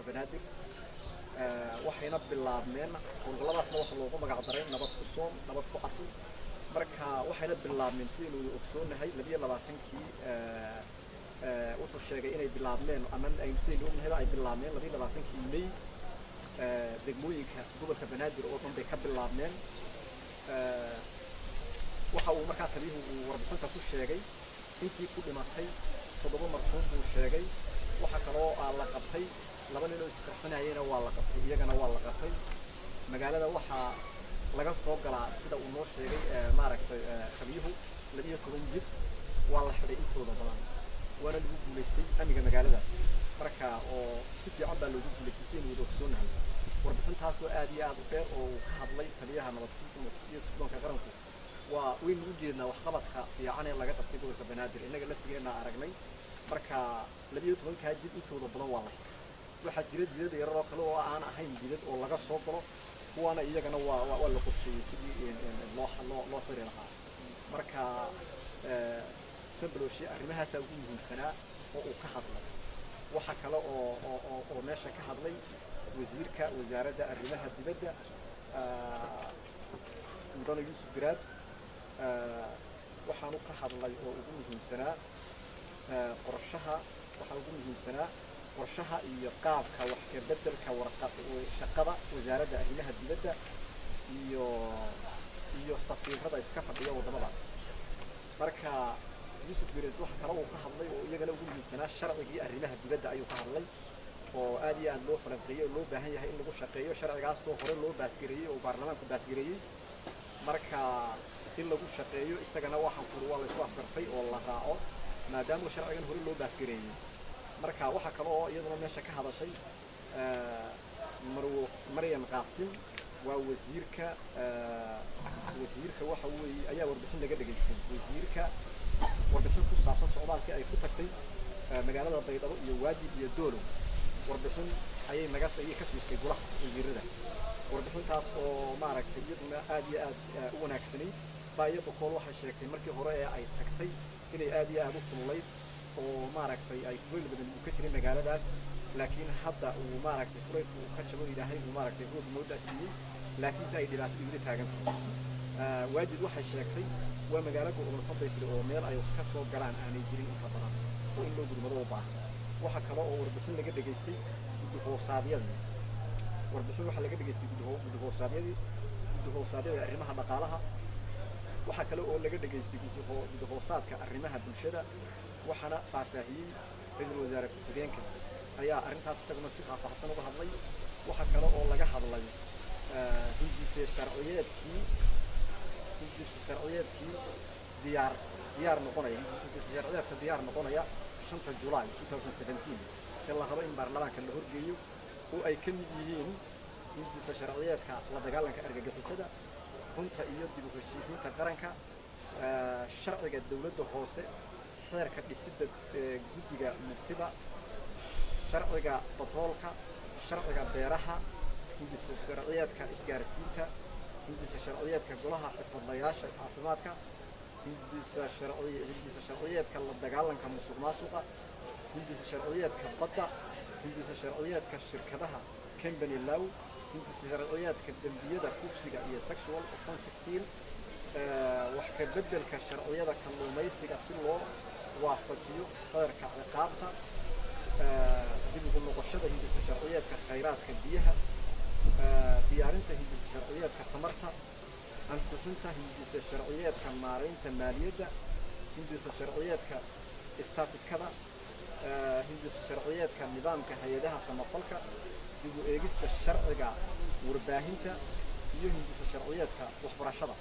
banaadir waxayna bilaabmeen howlgalladaasna waxa loogu magac daray nabad ku soon nabad ku cafi marka waxayna bilaabmeen sidaynu ogsoonahay 22kii wuxuu sheegay inay bilaabmeen ama ay sidaynu ognahay ay bilaabmeen 22kii May degmooyinka gobolka banaadir oo dhan bay ka bilaabmeen waxa uu markaa taliyuhu warbixinta ku sheegay intii ku dhimatay 7 marxuum buu sheegay waxa kaloo la qabtay 2 nin oo isqarxinayna waa la qabtay iyagana waa la qabtay magaalada waxa laga soo galaa sida uu noo sheegay maaragtay taliyuhu 12 jid waa la xidhay intooda badan waana lagu guuleystay amniga magaalada marka oo si fiican baa loogu guuleystay si inuu ogsoonahay warbixintaas oo aad iyo aad u dheer oo ka hadlay taliyaha nabadgelyada iyo sugnaanta qaranku waa weyn u jeednaa waxqabadka fiican ee laga qabtay gobolka banaadir inaga laftigeena aragnay marka 12 jid intooda badan waa la xidhay waxa jira jidad yar oo kale oo aan ahayn jidad oo laga soo galo kuwana iyagana waa la qorsheeyay sidii loo xiri lahaa marka sababtoo arrimahaas ugu muhiimsanaa oo uu ka hadlay waxa kale oo meesha ka hadlay wasiirka wasaaradda arrimaha dibadda mudane Yuusuf Garaad waxaanu ka hadlay oo ugu muhiimsanaa qorshaha iyo qaabka wax ka beddelka shaqada wasaaradda arrimaha dibadda iyo safiirada iska fadhiya wadamada marka Yuusuf Garaad waxa kale oo ka hadlay oo iyagana ugu muhiimsanaa sharcigii arrimaha dibadda ayuu ka hadlay oo aad iyo aad loo falanqeeyay oo loo baahan yahay in lagu shaqeeyo sharcigaas oo hore loo baasgareeyay oo baarlamaanku baasgareeyay marka in lagu shaqeeyo isagana waxaan ku waa la isku afgartay oo la raaco maadaama sharcigan hore loo baasgareeyay marka waxa kale oo iyaduna meesha ka hadashay Maryam Qaasim waa wasiirka waxa weeye ayaa warbixin laga dhageystay wasiirka warbixin ku saabsan Soomaaliya ay ku tagtay magaalada Baydhabo iyo Waajid iyo Doolo warbixin ayay naga ka siisay golaha wasiirada warbixintaas oo maaragtay iyaduna aad iyo aad u wanaagsanay baayada kool waxa sheegtay markii hore ee ay tagtay inay aad iyo aad u kululayd oo maaragtay ay weel badan u ka jiray magaaladaas laakiin hadda uu maaragtay furayku ka jabo ilaahay uu maaragtay roob moodasiiyay laakiin ay dhibaato ugu taagan Waajid waxay sheegtay waa magaalo go'doonsan bay tiri oo meel ay ka soo galaan aanay jirin inta badan oo in loo gurmado u baahan waxa kale oo warbixin laga dhageystay guddi-hoosaadiyada warbixin waxa laga dhageystay guddi-hoosaadiyada arrimaha dhaqaalaha waxa kale oo laga dhageystay guddi-hoosaadka arrimaha bulshada waxana faahfaahiyay ra'iisul wasaare ku-xigeenka ayaa arrintaas isaguna si faahfaahsan uga hadlay waxa kale oo laga hadlay hindise sharciyeedkii diyaar noqonaya sharciyeedka diyaar noqonaya 5 July 2017 la rabo in baarlamaanka la horgeeyo oo ay ka mid yihiin hindise sharciyeedka la dagaalanka argagixisada runta iyo dib u heshiisiinta qaranka sharciga dawladda hoose xeerka dhisidda guddiga muftida sharciga batroolka sharciga beeraha hindise sharciyeedka isgaarsiinta hindise sharciyeedka golaha xirfadlayaasha caafimaadka hindise sharciyeedka la dagaalanka musuqmaasuqa hindise sharciyeedka badda hindise sharciyeedka shirkadaha company law hindise sharciyeedka dambiyada kufsiga iyo sexual offensive deal wax ka beddelka sharciyada kalluumaysiga si loo waafajiyo xeerka ciqaabta dib ugu noqoshada hindise sharciyeedka khayraadka biyaha diyaarinta hindise sharciyeedka tamarta ansixinta hindise sharciyeedka maareynta maaliyadda hindise sharciyeedka istaatikada hindise sharciyeedka nidaamka hay'adaha samafalka dib u eegista sharciga warbaahinta iyo hindise sharciyeedka waxbarashada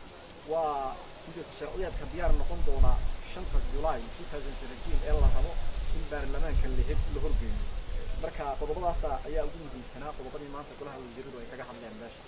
waa hindise sharciyeedka diyaar noqon doona 5 July 2017 ee la rabo in baarlamaanka la horgeeyo marka qodobadaas ayaa ugu muhiimsanaa qodobadii maanta golaha wasiiradu ay kaga hadleen meesha